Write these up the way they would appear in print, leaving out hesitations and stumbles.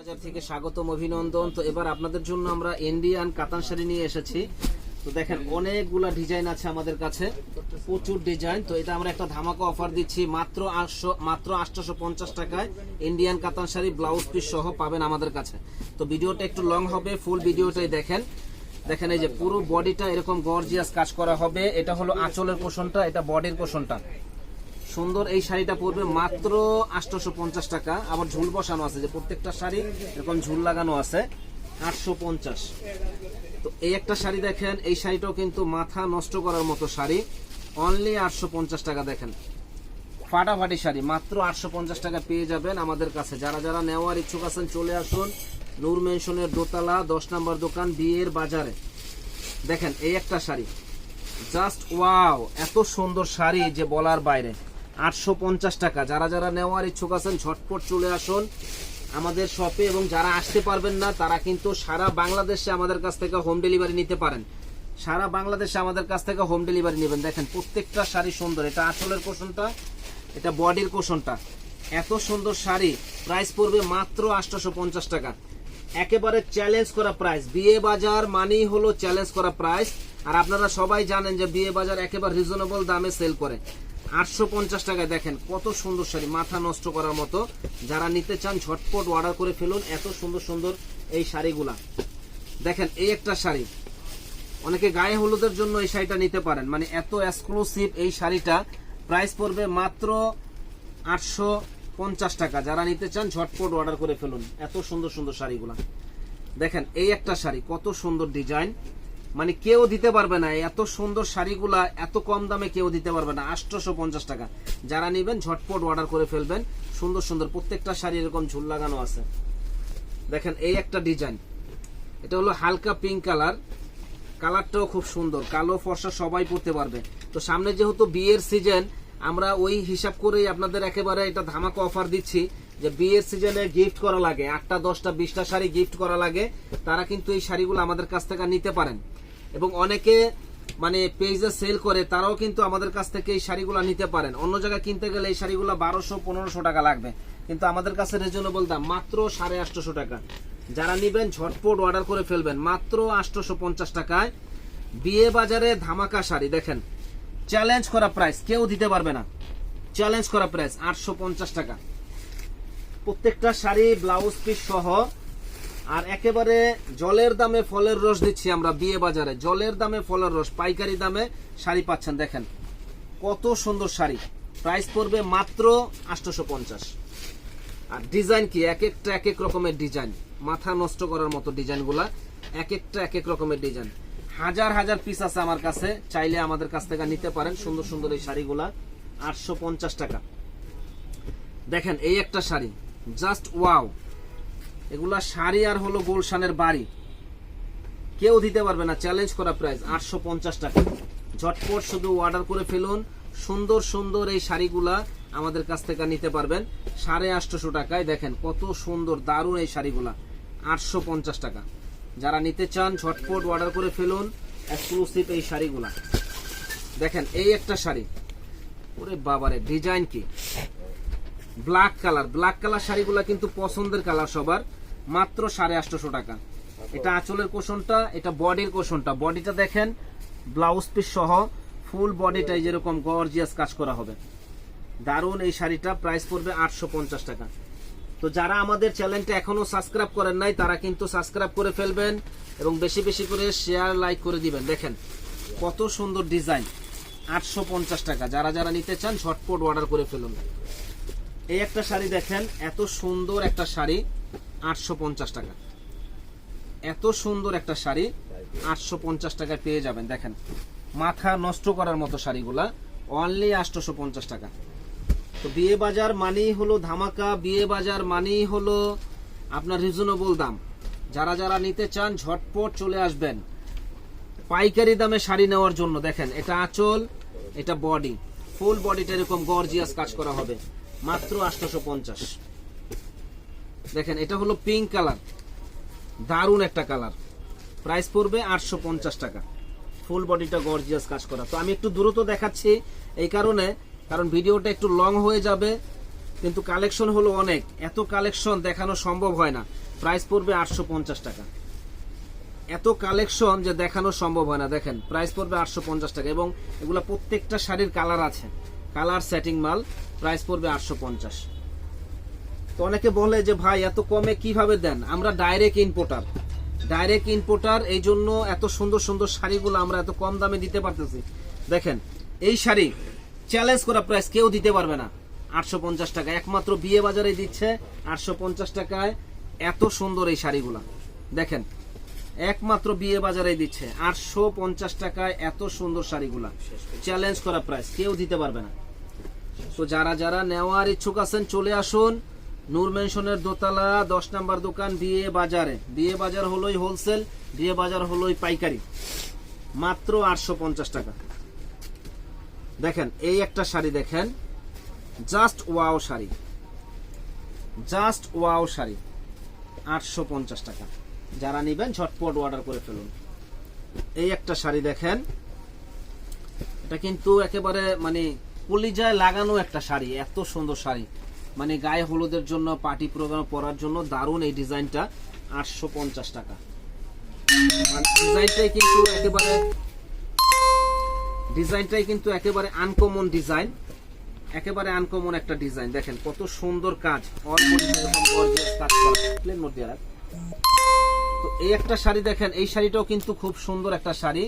বাজার থেকে স্বাগতম, অভিনন্দন। তো এবার আপনাদের জন্য আমরা ইন্ডিয়ান কাতান শাড়ি নিয়ে এসেছি। তো দেখেন অনেকগুলা ডিজাইন আছে আমাদের কাছে, প্রচুর ডিজাইন। তো এটা আমরা একটা ধামাকা অফার দিচ্ছি, মাত্র 850 টাকায় ইন্ডিয়ান কাতান শাড়ি ব্লাউজ পিস সহ পাবেন আমাদের কাছে। তো ভিডিওটা একটু লং হবে, ফুল ভিডিওটাই দেখেন। দেখেন এই যে পুরো বডিটা এরকম গর্জিয়াস কাজ করা হবে। এটা হলো আঁচলের পোষণটা, এটা বডির পোষণটা সুন্দর। এই শাড়িটা পড়বে মাত্র 850 টাকা। আবার ঝুল বসানো আছে, যে প্রত্যেকটা শাড়ি এরকম ঝুল লাগানো আছে। 850। তো এই একটা শাড়ি দেখেন, এই শাড়িটাও কিন্তু মাথা নষ্ট করার মতো শাড়ি, অনলি 850 টাকা। দেখেন ফাটাফাটি শাড়ি, মাত্র 850 টাকা পেয়ে যাবেন আমাদের কাছে। যারা যারা নেওয়ার ইচ্ছুক আছেন চলে আসুন নূর মেনশনের দোতলা 10 নম্বর দোকান, বিয়ের বাজারে। দেখেন এই একটা শাড়ি, জাস্ট ওয়াও, এত সুন্দর শাড়ি যে বলার বাইরে। 850 টাকা। যারা যারা নেওয়ার ইচ্ছুক আছেন ঝটপট চলে আসুন আমাদের শপে, এবং যারা আসতে পারবেন না তারা কিন্তু সারা বাংলাদেশে আমাদের কাছ থেকে হোম ডেলিভারি নিতে পারেন। সারা বাংলাদেশে আমাদের কাছ থেকে হোম ডেলিভারি নেবেন। দেখেন প্রত্যেকটা শাড়ি সুন্দর, এটা আঁচলের কোষণটা, এটা বডির কোষণটা। এত সুন্দর শাড়ি, প্রাইস পড়বে মাত্র 850 টাকা। একেবারে চ্যালেঞ্জ করা প্রাইস। বিয়ে বাজার মানেই হলো চ্যালেঞ্জ করা প্রাইস। আর আপনারা সবাই জানেন যে বিয়ে বাজার একেবারে রিজনেবল দামে সেল করে। 850 টাকায় দেখেন কত সুন্দর শাড়ি, মাথা নষ্ট করার মতো। যারা নিতে চান ঝটপট অর্ডার করে ফেলুন। এত সুন্দর সুন্দর এই শাড়িগুলা দেখেন। এই একটা শাড়ি, অনেকে গায়ে হলুদের জন্য এই শাড়িটা নিতে পারেন, মানে এত এক্সক্লুসিভ এই শাড়িটা। প্রাইস পড়বে মাত্র 850 টাকা। যারা নিতে চান ঝটপট অর্ডার করে ফেলুন। এত সুন্দর সুন্দর শাড়িগুলা দেখেন। এই একটা শাড়ি, কত সুন্দর ডিজাইন, মানে কেউ দিতে পারবে না এত সুন্দর শাড়িগুলা, এত কম দামে কেউ দিতে পারবে না। 850 টাকা। যারা নিবেন ঝটপট অর্ডার করে ফেলবেন। সুন্দর সুন্দর প্রত্যেকটা শাড়ি এরকম ঝুল লাগানো আছে। দেখেন এই একটা ডিজাইন, এটা হলো হালকা পিঙ্ক কালার, কালারটাও খুব সুন্দর, কালো ফর্সা সবাই পরতে পারবে। তো সামনে যেহেতু বিয়ের সিজন, আমরা ওই হিসাব করেই আপনাদের একেবারে এটা ধামাকা অফার দিচ্ছি, যে বিয়ের সিজনে গিফট করা লাগে, 8টা 10টা 20টা শাড়ি গিফট করা লাগে, তারা কিন্তু এই শাড়িগুলো আমাদের কাছ থেকে নিতে পারেন। এবং অনেকে মানে পেজে সেল করে, তারাও কিন্তু আমাদের কাছ থেকে এই শাড়িগুলো নিতে পারেন। অন্য জায়গায় কিনতে গেলে এই শাড়িগুলো 1200-1500 টাকা লাগবে, কিন্তু আমাদের কাছে রিজনেবল দাম মাত্র 850 টাকা। যারা নিবেন ঝটপট অর্ডার করে ফেলবেন, মাত্র 850 টাকায় বিয়ে বাজারে ধামাকা শাড়ি। দেখেন চ্যালেঞ্জ করা প্রাইস, কেউ দিতে পারবে না। চ্যালেঞ্জ করা প্রাইস 850 টাকা। প্রত্যেকটা শাড়ি ব্লাউজ পিস সহ। আর একেবারে জলের দামে ফলের রস দিচ্ছি আমরা বিয়ে বাজারে। জলের দামে ফলের রস, পাইকারি দামে শাড়ি পাচ্ছেন। দেখেন কত সুন্দর শাড়ি, প্রাইস পড়বে মাত্র 850। আর ডিজাইন কি, এক একটা এক এক রকমের ডিজাইন, মাথা নষ্ট করার মতো ডিজাইনগুলা, এক একটা এক এক রকমের ডিজাইন। হাজার হাজার পিস আছে আমার কাছে, চাইলে আমাদের কাছ থেকে নিতে পারেন সুন্দর সুন্দর এই শাড়িগুলা। 850 টাকা। দেখেন এই একটা শাড়ি, জাস্ট ওয়াও। এগুলা শাড়ি আর হলো গুলশানের বাড়ি, কেউ দিতে পারবে না। চ্যালেঞ্জ করা প্রাইস 850 টাকা। ঝটপট শুধু অর্ডার করে ফেলুন। সুন্দর সুন্দর এই শাড়িগুলা আমাদের কাছ থেকে নিতে পারবেন 850 টাকায়। দেখেন কত সুন্দর দারুণ এই শাড়িগুলা, 850 টাকা। যারা নিতে চান ঝটপট অর্ডার করে ফেলুন এক্সক্লুসিভ এই শাড়িগুলা। দেখেন এই একটা শাড়ি, ওরে বাবারে ডিজাইন কি, ব্ল্যাক কালার। ব্ল্যাক কালার শাড়িগুলা কিন্তু পছন্দের কালার সবার। মাত্র 850 টাকা। এটা আঁচলের কোষণটা, এটা বডির কোষণটা। বডিটা দেখেন ব্লাউজ পিস সহ ফুল বডিটাই যেরকম গর্জিয়াস কাজ করা হবে। দারুণ এই শাড়িটা, প্রাইস পড়বে 850 টাকা। তো যারা আমাদের চ্যানেলটা এখনো সাবস্ক্রাইব করেন নাই, তারা কিন্তু সাবস্ক্রাইব করে ফেলবেন এবং বেশি বেশি করে শেয়ার লাইক করে দিবেন। দেখেন কত সুন্দর ডিজাইন, 850 টাকা। যারা যারা নিতে চান ঝটপট অর্ডার করে ফেলুন। এই একটা শাড়ি দেখেন, এত সুন্দর একটা শাড়ি, 850 টাকা। এত সুন্দর একটা শাড়ি 850 টাকায় পেয়ে যাবেন। দেখেন মাথা নষ্ট করার মতো শাড়িগুলা, অনলি 850 টাকা। তো বিয়ে বাজার মানেই হলো ধামাকা, বিয়ে বাজার মানেই হলো আপনার রিজনেবল দাম। যারা যারা নিতে চান ঝটপট চলে আসবেন পাইকারি দামে শাড়ি নেওয়ার জন্য। দেখেন এটা আঁচল, এটা বডি, ফুল বডিটা এরকম গর্জিয়াস কাজ করা হবে, মাত্র 850। দেখেন এটা হলো পিঙ্ক কালার, দারুণ একটা কালার, প্রাইস পড়বে 850 টাকা। ফুল বডিটা গর্জিয়াস কাজ করা। তো আমি একটু দ্রুত দেখাচ্ছি এই কারণে, কারণ ভিডিওটা একটু লং হয়ে যাবে, কিন্তু কালেকশন হলো অনেক, এত কালেকশন দেখানো সম্ভব হয় না। প্রাইস পড়বে 850 টাকা। এত কালেকশন যে দেখানো সম্ভব হয় না। দেখেন প্রাইস পড়বে 850 টাকা এবং এগুলা প্রত্যেকটা শাড়ির কালার আছে, কালার সেটিং মাল। প্রাইস পড়বে 850। তো অনেকে বলে যে ভাই এত কমে কিভাবে দেন? আমরা ডাইরেক্ট ইম্পোর্টার, এই জন্য এত সুন্দর সুন্দর শাড়িগুলো আমরা এত কম দামে দিতে পারতেছি। দেখেন এই শাড়ি চ্যালেঞ্জ করা প্রাইস কেউ দিতে পারবে না 850 টাকা। একমাত্র বিয়ে বাজারে দিচ্ছে 850 টাকায় এত সুন্দর এই শাড়িগুলা। দেখেন একমাত্র বিয়ে বাজারে দিচ্ছে 850 টাকায় এত সুন্দর শাড়িগুলা। চ্যালেঞ্জ করা প্রাইস কেউ দিতে পারবে না। তো যারা যারা নেওয়ার ইচ্ছুক আছেন চলে আসুন নূর মেনশনের দোতলা 10 নাম্বার দোকান বিয়ে বাজারে। বিয়ে বাজার হলোই হোলসেল, বিয়ে বাজার হলোই পাইকারি। মাত্র 850 টাকা। দেখেন এই একটা শাড়ি দেখেন, just wow sari, just wow sari 850 টাকা। যারা নিবেন ঝটপট অর্ডার করে ফেলুন। এই একটা শাড়ি দেখেন, এটা কিন্তু একেবারে মানে কলিজায় লাগানো একটা শাড়ি। এত সুন্দর শাড়ি, মানে গায়ে হলুদের জন্য, পার্টি প্রোগ্রাম পরার জন্য দারুণ এই ডিজাইনটা। 850 টাকা। ডিজাইনটাই কিন্তু একেবারে আনকমন ডিজাইন, একেবারে আনকমন একটা ডিজাইন। দেখেন কত সুন্দর কাজ, অল বডি এরকম গর্জিয়াস কাজ করা। প্লেন মধ্যে আর তো এই একটা শাড়ি দেখেন, এই শাড়িটাও কিন্তু খুব সুন্দর একটা শাড়ি।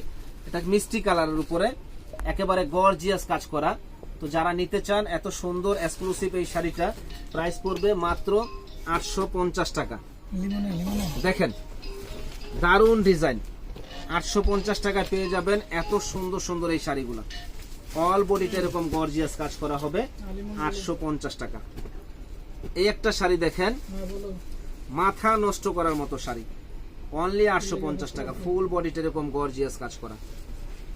এটা মিষ্টি কালারের উপরে একেবারে গর্জিয়াস কাজ করা। তো যারা নিতে চান এত সুন্দর এক্সক্লুসিভ এই শাড়িটা, প্রাইস পড়বে মাত্র 850 টাকা। দেখেন দারুণ ডিজাইন, 850 টাকা পেয়ে যাবেন এত সুন্দর সুন্দর এই শাড়িগুলো। অল বডিতে এরকম গর্জিয়াস কাজ করা হবে 850 টাকা। এই একটা শাড়ি দেখেন, মাথা নষ্ট করার মতো শাড়ি, অনলি 850 টাকা। ফুল বডিতে এরকম গর্জিয়াস কাজ করা।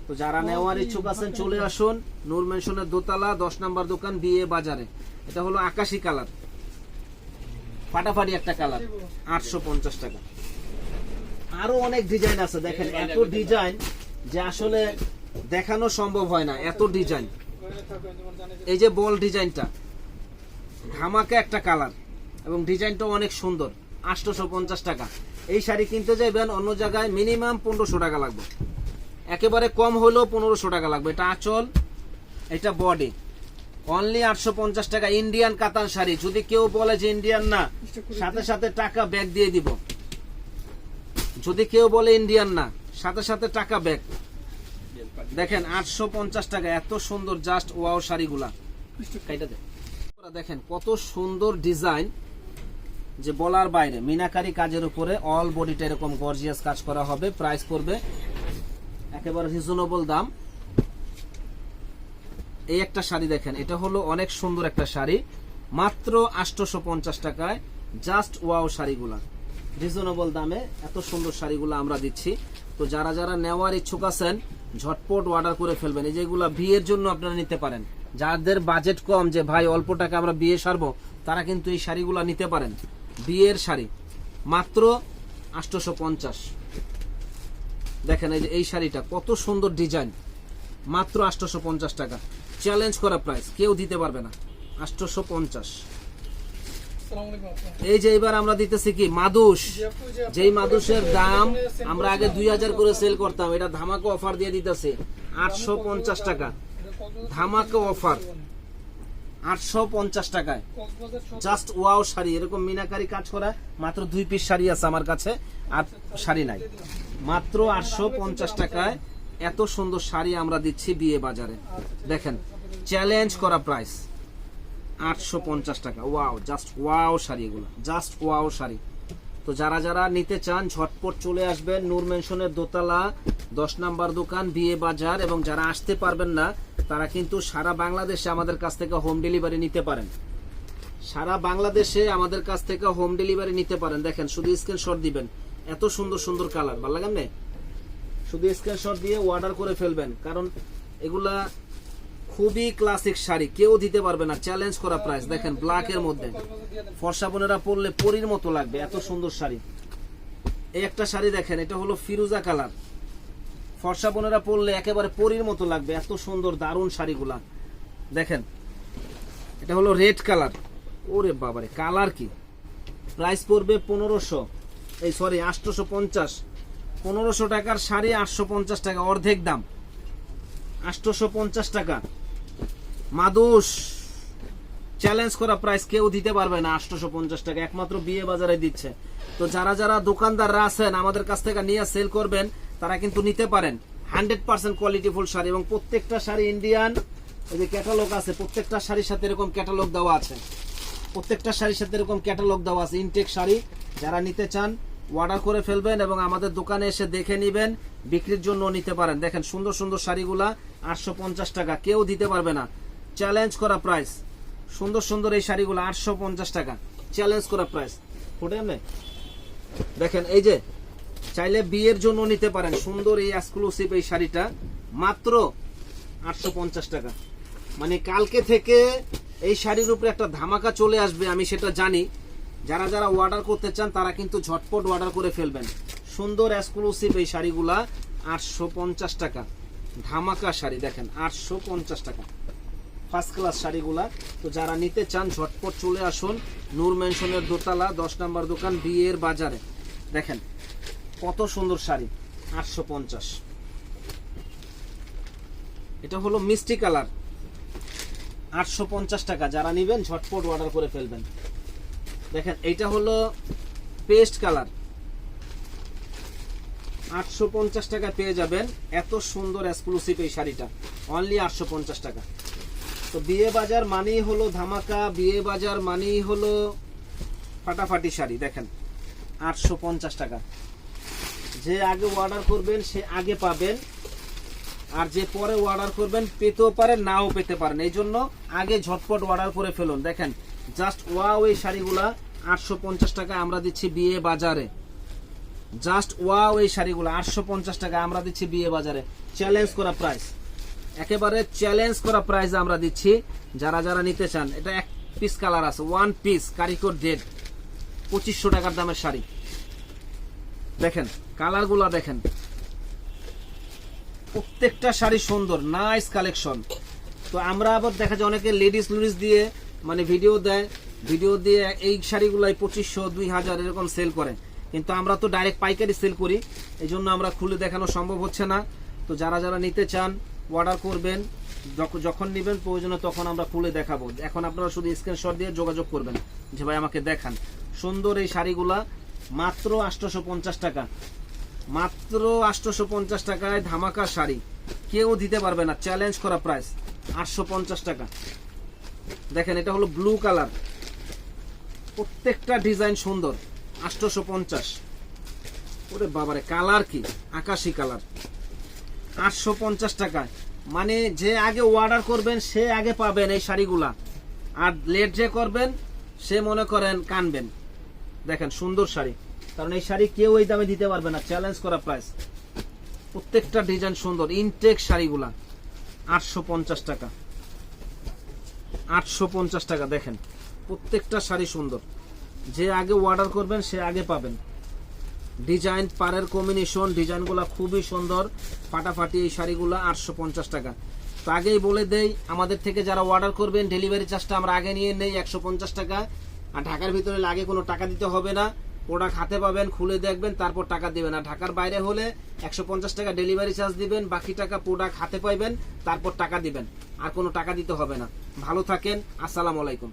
তো যারা নেওয়ার ইচ্ছুক আছেন চলে আসুন নূর মেনশনের দোতলা 10 নাম্বার দোকান বিয়ে বাজারে। এটা হলো আকাশি কালার, ফাটাফাটি একটা কালার, 850 টাকা। আরো অনেক ডিজাইন আছে। দেখেন এত ডিজাইন যে আসলে দেখানো সম্ভব হয় না, এত ডিজাইন। এই যে বল ডিজাইনটা ধামাকা একটা কালার এবং ডিজাইনটা অনেক সুন্দর, 850 টাকা। এই শাড়ি কিনতে যাবেন অন্য জায়গায় মিনিমাম 1500 টাকা লাগবে, একেবারে কম হলেও 1500 টাকা লাগবে। এটা আঁচল, এটা বডি, অনলি 850 টাকা। ইন্ডিয়ান কাতান শাড়ি। যদি কেউ বলে যে ইন্ডিয়ান না, সাথে সাথে টাকা ব্যাগ দিয়ে দিব। যদি কেউ বলে ইন্ডিয়ান না, সাথে সাথে টাকা ব্যাগ। দেখেন 850 টাকা, এত সুন্দর জাস্ট ওয়াও শাড়িগুলা। দেখেন কত সুন্দর ডিজাইন যে বলার বাইরে। মিনাকারি কাজের উপরে অল বডিটা এরকম গর্জিয়াস কাজ করা হবে। প্রাইস পড়বে একেবারে রিজনেবল দাম। এই একটা শাড়ি দেখেন, এটা হলো অনেক সুন্দর একটা শাড়ি, মাত্র 850 টাকায় জাস্ট ওয়াও শাড়িগুলা। রিজনেবল দামে এত সুন্দর শাড়িগুলো আমরা দিচ্ছি। তো যারা যারা নেওয়ার ইচ্ছুক আছেন ঝটপট অর্ডার করে ফেলবেন। এই যেগুলা বিয়ের জন্য আপনারা নিতে পারেন। যাদের বাজেট কম, যে ভাই অল্প টাকা আমরা বিয়ে সারবো, তারা কিন্তু এই শাড়িগুলা নিতে পারেন। বিয়ের শাড়ি মাত্র 850। দেখেন এই যে এই শাড়িটা কত সুন্দর ডিজাইন, মাত্র 850 টাকা। চ্যালেঞ্জ করা প্রাইস, কেউ দিতে পারবে না, 850। এই যে এবার আমরা দিতেছি কি মাদুস, যেই মাদুসের দাম আমরা আগে 2000 করে সেল করতাম, এটা ধামাকা অফার দিয়ে দিতেছে 850 টাকা। ধামাকা অফার 850 টাকায় জাস্ট ওয়াও শাড়ি। এরকম মিনাকারি কাজ করা মাত্র 2 পিস শাড়ি আছে আমার কাছে, আর শাড়ি নাই। মাত্র 850 টাকায় এত সুন্দর শাড়ি আমরা দিচ্ছি বিয়ে বাজারে। দেখেন চ্যালেঞ্জ করা প্রাইস 850 টাকা। ওয়াও, জাস্ট ওয়াও শাড়ি, এগুলো জাস্ট ওয়াও শাড়ি। তো যারা যারা নিতে চান ঝটপট চলে আসবেন নূর মেনশনের দোতলা 10 নাম্বার দোকান বিয়ে বাজার। এবং যারা আসতে পারবেন না তারা কিন্তু সারা বাংলাদেশে আমাদের কাছ থেকে হোম ডেলিভারি নিতে পারেন। সারা বাংলাদেশে আমাদের কাছ থেকে হোম ডেলিভারি নিতে পারেন। দেখেন শুধু স্ক্রিনশট দিবেন, এত সুন্দর সুন্দর কালার। ভালো লাগে না? শুধু স্ক্রিনশট দিয়ে অর্ডার করে ফেলবেন, কারণ এগুলা খুবই ক্লাসিক শাড়ি, কেউ দিতে পারবে না। চ্যালেঞ্জ করা প্রাইস। দেখেন ব্ল্যাকের মধ্যে ফর্সা বোনেরা পরলে পরীর মতো লাগবে, এত সুন্দর শাড়ি। এই একটা শাড়ি দেখেন, এটা হলো ফিরোজা কালার, ফর্সা বোনেরা পরলে একেবারে পরীর মতো লাগবে, এত সুন্দর দারুণ শাড়িগুলা। দেখেন এটা হলো রেড কালার। ওরে বাবারে, কালার কি! প্রাইস পড়বে 1500, এই সরি 850। 1500 টাকার শাড়ি 850 টাকা, অর্ধেক দাম 850 টাকা। মাদুস চ্যালেঞ্জ করা প্রাইস, কেউ দিতে পারবে না 850 টাকা, একমাত্র বিয়ে বাজারে দিচ্ছে। তো যারা যারা দোকানদাররা আছেন আমাদের কাছ থেকে নিয়ে সেল করবেন তারা কিন্তু নিতে পারেন। 100% কোয়ালিটিফুল শাড়ি এবং প্রত্যেকটা শাড়ি ইন্ডিয়ান। এই যে ক্যাটালগ আছে, প্রত্যেকটা শাড়ির সাথে এরকম ক্যাটালগ দেওয়া আছে, প্রত্যেকটা শাড়ির সাথে এরকম ক্যাটালগ দেওয়া আছে। ইনটেক শাড়ি যারা নিতে চান অর্ডার করে ফেলবেন এবং আমাদের দোকানে এসে দেখে নেবেন, বিক্রির জন্য নিতে পারেন। দেখেন সুন্দর সুন্দর শাড়িগুলা 850 টাকা, কেউ দিতে পারবে না, চ্যালেঞ্জ করা প্রাইস। সুন্দর সুন্দর এই শাড়িগুলো 850 টাকা, চ্যালেঞ্জ করা প্রাইস। ফুটে এমনি দেখেন, এই যে চাইলে বিয়ের জন্য নিতে পারেন সুন্দর এই এক্সক্লুসিভ এই শাড়িটা মাত্র 850 টাকা। মানে কালকে থেকে এই শাড়ির উপরে একটা ধামাকা চলে আসবে, আমি সেটা জানি। যারা যারা অর্ডার করতে চান তারা কিন্তু ঝটপট অর্ডার করে ফেলবেন। সুন্দর এক্সক্লুসিভ এই শাড়িগুলা 850 টাকা, ধামাকা শাড়ি দেখেন 850 টাকা, ফার্স্ট ক্লাস শাড়িগুলা। তো যারা নিতে চান ঝটপট চলে আসুন নূর মেনশনের দোতলা 10 নম্বর দোকান, বিয়ের বাজারে। দেখেন কত সুন্দর শাড়ি 850। এটা হলো মিষ্টি কালার 850 টাকা, যারা নিবেন ঝটপট অর্ডার করে ফেলবেন। দেখেন এইটা হলো পেস্ট কালার 850 টাকা পেয়ে যাবেন। এত সুন্দর এক্সক্লুসিভ এই শাড়িটা অনলি 850 টাকা। তো বিয়ে বাজার মানেই হলো ধামাকা, বিয়ে বাজার মানেই হলো ফাটাফাটি শাড়ি। দেখেন 850 টাকা, যে আগে অর্ডার করবেন সে আগে পাবেন, আর যে পরে অর্ডার করবেন পেতেও পারেন নাও পেতে পারেন, এই জন্য আগে ঝটপট অর্ডার করে ফেলুন। দেখেন জাস্ট ওয়াও, এই শাড়িগুলা 850 টাকা আমরা দিচ্ছি বিয়ে বাজারে। জাস্ট ওয়াও, এই শাড়িগুলো 850 টাকা আমরা দিচ্ছি বিয়ে বাজারে, চ্যালেঞ্জ করা প্রাইস, একেবারে চ্যালেঞ্জ করা প্রাইস আমরা দিচ্ছি। যারা যারা নিতে চান, এটা এক পিস কালার আছে, ওয়ান পিস কারিকর ডেড, 2500 টাকার দামের শাড়ি। দেখেন কালারগুলা দেখেন, প্রত্যেকটা শাড়ি সুন্দর, নাইস কালেকশন। তো আমরা আবার দেখা যায় অনেকে লেডিস দিয়ে মানে ভিডিও দেয়, ভিডিও দিয়ে এই শাড়িগুলাই 2500 2000 এরকম সেল করে, কিন্তু আমরা তো ডাইরেক্ট পাইকারি সেল করি, এই জন্য আমরা খুলে দেখানো সম্ভব হচ্ছে না। তো যারা যারা নিতে চান অর্ডার করবেন, যখন নেবেন প্রয়োজনে তখন আমরা খুলে দেখাবো। এখন আপনারা শুধু স্ক্রিনশট দিয়ে যোগাযোগ করবেন যে ভাই আমাকে দেখান। সুন্দর এই শাড়িগুলা মাত্র 850 টাকা, মাত্র 850 টাকায় ধামাকা শাড়ি, কেউ দিতে পারবে না, চ্যালেঞ্জ করা প্রাইস 850 টাকা। দেখেন এটা হলো ব্লু কালার, প্রত্যেকটা ডিজাইন সুন্দর, 850। ওরে বাবারে কালার কি, আকাশি কালার, 850 টাকায়। মানে যে আগে অর্ডার করবেন সে আগে পাবেন এই শাড়িগুলা, আর লেট যে করবেন সে মনে করেন কানবেন। দেখেন সুন্দর শাড়ি, কারণ এই শাড়ি কেউ এই দামে দিতে পারবে না, চ্যালেঞ্জ করা প্রাইস। প্রত্যেকটা ডিজাইন সুন্দর, ইনটেক শাড়িগুলা 850 টাকা, 850 টাকা। দেখেন প্রত্যেকটা শাড়ি সুন্দর, যে আগে অর্ডার করবেন সে আগে পাবেন। ডিজাইন পাড়ের কম্বিনেশন, ডিজাইনগুলা খুবই সুন্দর, ফাটাফাটি এই শাড়িগুলা 850 টাকা। তো আগেই বলে দেই, আমাদের থেকে যারা অর্ডার করবেন ডেলিভারি চার্জটা আমরা আগে নিয়ে নেই 150 টাকা, আর ঢাকার ভিতরে আগে কোনো টাকা দিতে হবে না। প্রোডাক্ট হাতে পাবেন, খুলে দেখবেন, তারপর টাকা দিবেন। আর ঢাকার বাইরে হলে 150 টাকা ডেলিভারি চার্জ দিবেন, বাকি টাকা প্রোডাক্ট হাতে পাইবেন, তারপর টাকা দিবেন, আর কোনো টাকা দিতে হবে না। ভালো থাকেন, আসসালামু আলাইকুম।